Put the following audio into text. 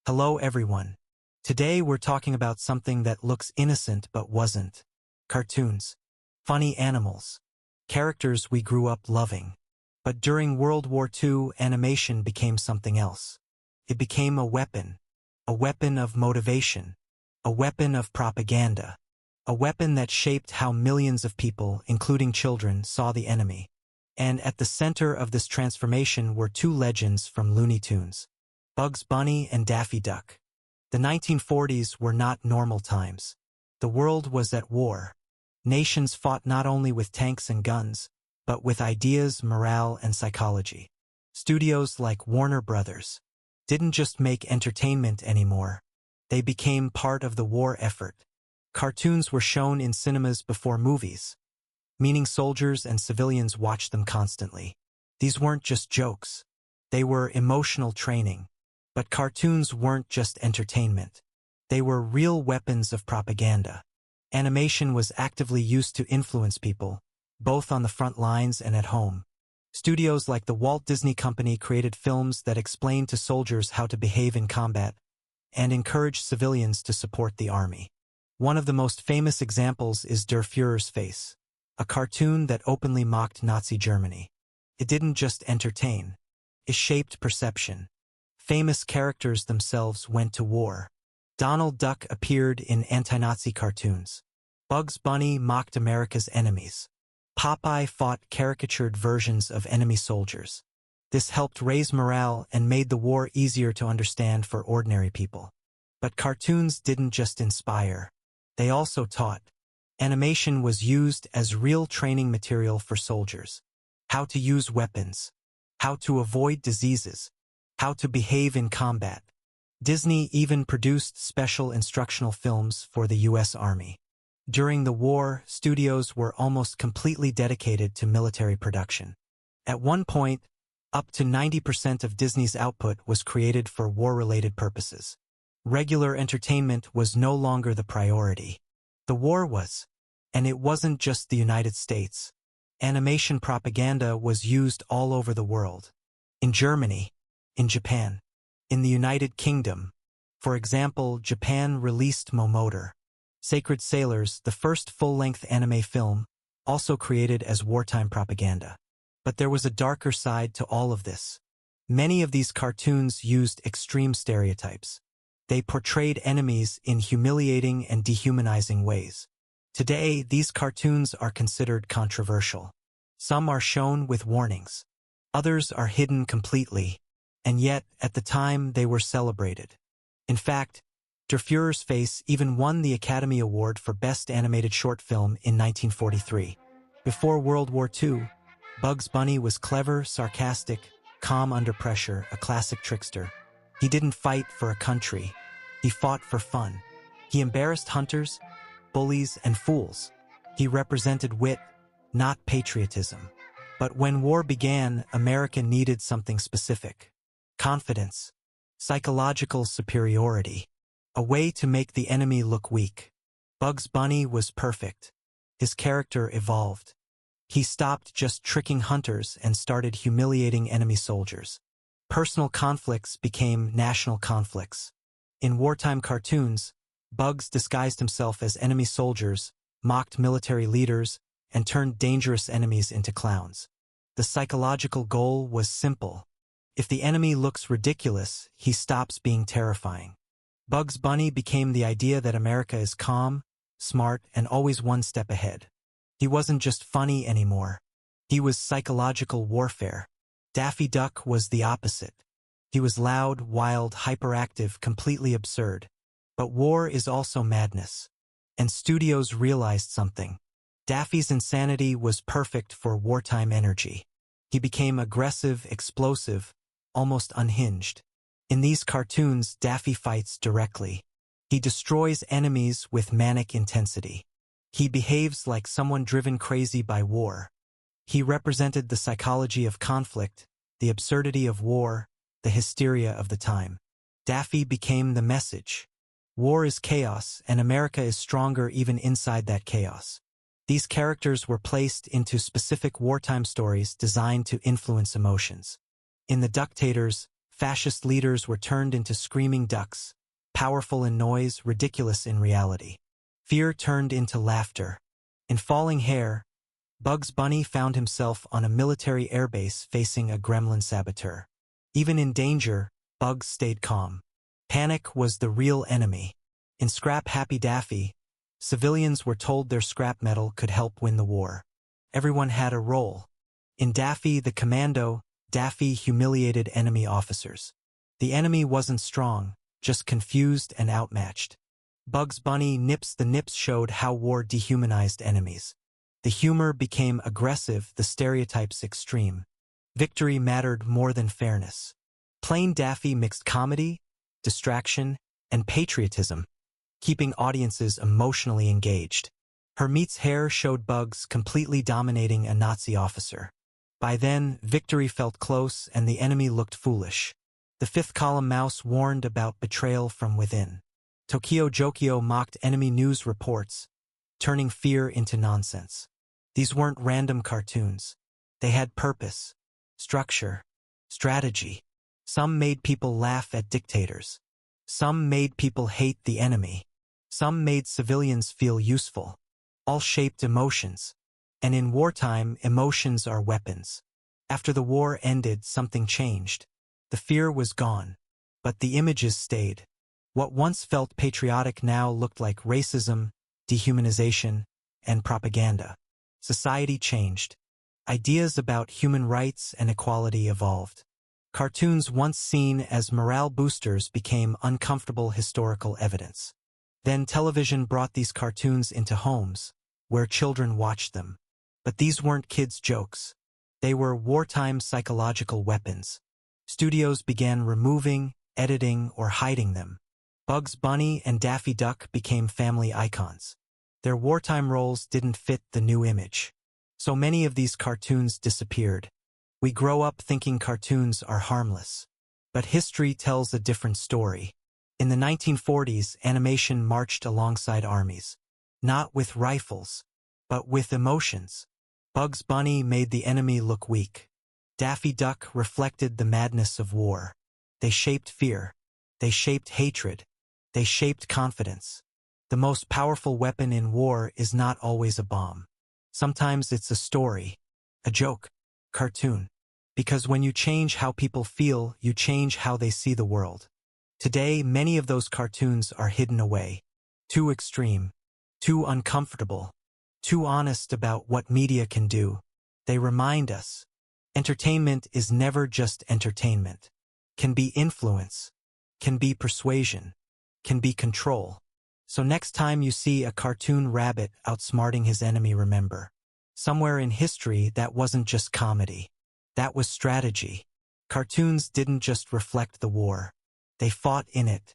Hello everyone. Today we're talking about something that looks innocent but wasn't. Cartoons. Funny animals. Characters we grew up loving. But during World War II, animation became something else. It became a weapon of motivation, a weapon of propaganda, a weapon that shaped how millions of people, including children, saw the enemy. And at the center of this transformation were two legends from Looney Tunes. Bugs Bunny and Daffy Duck. The 1940s were not normal times. The world was at war. Nations fought not only with tanks and guns, but with ideas, morale, and psychology. Studios like Warner Brothers didn't just make entertainment anymore. They became part of the war effort. Cartoons were shown in cinemas before movies, meaning soldiers and civilians watched them constantly. These weren't just jokes. They were emotional training. But cartoons weren't just entertainment. They were real weapons of propaganda. Animation was actively used to influence people, both on the front lines and at home. Studios like the Walt Disney Company created films that explained to soldiers how to behave in combat and encouraged civilians to support the army. One of the most famous examples is Der Fuhrer's Face, a cartoon that openly mocked Nazi Germany. It didn't just entertain. It shaped perception. Famous characters themselves went to war. Donald Duck appeared in anti-Nazi cartoons. Bugs Bunny mocked America's enemies. Popeye fought caricatured versions of enemy soldiers. This helped raise morale and made the war easier to understand for ordinary people. But cartoons didn't just inspire. They also taught. Animation was used as real training material for soldiers. How to use weapons. How to avoid diseases. How to behave in combat. Disney even produced special instructional films for the U.S. Army. During the war, studios were almost completely dedicated to military production. At one point, up to 90% of Disney's output was created for war-related purposes. Regular entertainment was no longer the priority. The war was. And it wasn't just the United States. Animation propaganda was used all over the world. In Germany, in Japan, in the United Kingdom. For example, Japan released Momotor, Sacred Sailors, the first full-length anime film, also created as wartime propaganda. But there was a darker side to all of this. Many of these cartoons used extreme stereotypes. They portrayed enemies in humiliating and dehumanizing ways. Today, these cartoons are considered controversial. Some are shown with warnings. Others are hidden completely. And yet, at the time, they were celebrated. In fact, Der Fuhrer's Face even won the Academy Award for Best Animated Short Film in 1943. Before World War II, Bugs Bunny was clever, sarcastic, calm under pressure, a classic trickster. He didn't fight for a country. He fought for fun. He embarrassed hunters, bullies, and fools. He represented wit, not patriotism. But when war began, America needed something specific. Confidence, psychological superiority, a way to make the enemy look weak. Bugs Bunny was perfect. His character evolved. He stopped just tricking hunters and started humiliating enemy soldiers. Personal conflicts became national conflicts. In wartime cartoons, Bugs disguised himself as enemy soldiers, mocked military leaders, and turned dangerous enemies into clowns. The psychological goal was simple. If the enemy looks ridiculous, he stops being terrifying. Bugs Bunny became the idea that America is calm, smart, and always one step ahead. He wasn't just funny anymore. He was psychological warfare. Daffy Duck was the opposite. He was loud, wild, hyperactive, completely absurd. But war is also madness. And studios realized something. Daffy's insanity was perfect for wartime energy. He became aggressive, explosive, almost unhinged. In these cartoons, Daffy fights directly. He destroys enemies with manic intensity. He behaves like someone driven crazy by war. He represented the psychology of conflict, the absurdity of war, the hysteria of the time. Daffy became the message. War is chaos, and America is stronger even inside that chaos. These characters were placed into specific wartime stories designed to influence emotions. In the Ductators, Fascist leaders were turned into screaming ducks, powerful in noise, ridiculous in reality. Fear turned into laughter. In Falling Hair, Bugs Bunny found himself on a military airbase facing a gremlin saboteur. Even in danger, Bugs stayed calm. Panic was the real enemy. In Scrap Happy Daffy, civilians were told their scrap metal could help win the war. Everyone had a role. In Daffy the Commando, Daffy humiliated enemy officers. The enemy wasn't strong, just confused and outmatched. Bugs Bunny Nips the Nips showed how war dehumanized enemies. The humor became aggressive, the stereotypes extreme. Victory mattered more than fairness. Plain Daffy mixed comedy, distraction, and patriotism, keeping audiences emotionally engaged. Hermite's Hair showed Bugs completely dominating a Nazi officer. By then, victory felt close and the enemy looked foolish. The Fifth Column Mouse warned about betrayal from within. Tokyo Jokio mocked enemy news reports, turning fear into nonsense. These weren't random cartoons. They had purpose, structure, strategy. Some made people laugh at dictators. Some made people hate the enemy. Some made civilians feel useful. All shaped emotions. And in wartime, emotions are weapons. After the war ended, something changed. The fear was gone, but the images stayed. What once felt patriotic now looked like racism, dehumanization, and propaganda. Society changed. Ideas about human rights and equality evolved. Cartoons once seen as morale boosters became uncomfortable historical evidence. Then television brought these cartoons into homes, where children watched them. But these weren't kids' jokes. They were wartime psychological weapons. Studios began removing, editing, or hiding them. Bugs Bunny and Daffy Duck became family icons. Their wartime roles didn't fit the new image. So many of these cartoons disappeared. We grow up thinking cartoons are harmless. But history tells a different story. In the 1940s, animation marched alongside armies. Not with rifles, but with emotions. Bugs Bunny made the enemy look weak. Daffy Duck reflected the madness of war. They shaped fear. They shaped hatred. They shaped confidence. The most powerful weapon in war is not always a bomb. Sometimes it's a story, a joke, cartoon. Because when you change how people feel, you change how they see the world. Today, many of those cartoons are hidden away. Too extreme, too uncomfortable, too honest about what media can do. They remind us, entertainment is never just entertainment. Can be influence, can be persuasion, can be control. So next time you see a cartoon rabbit outsmarting his enemy, remember, somewhere in history that wasn't just comedy. That was strategy. Cartoons didn't just reflect the war. They fought in it.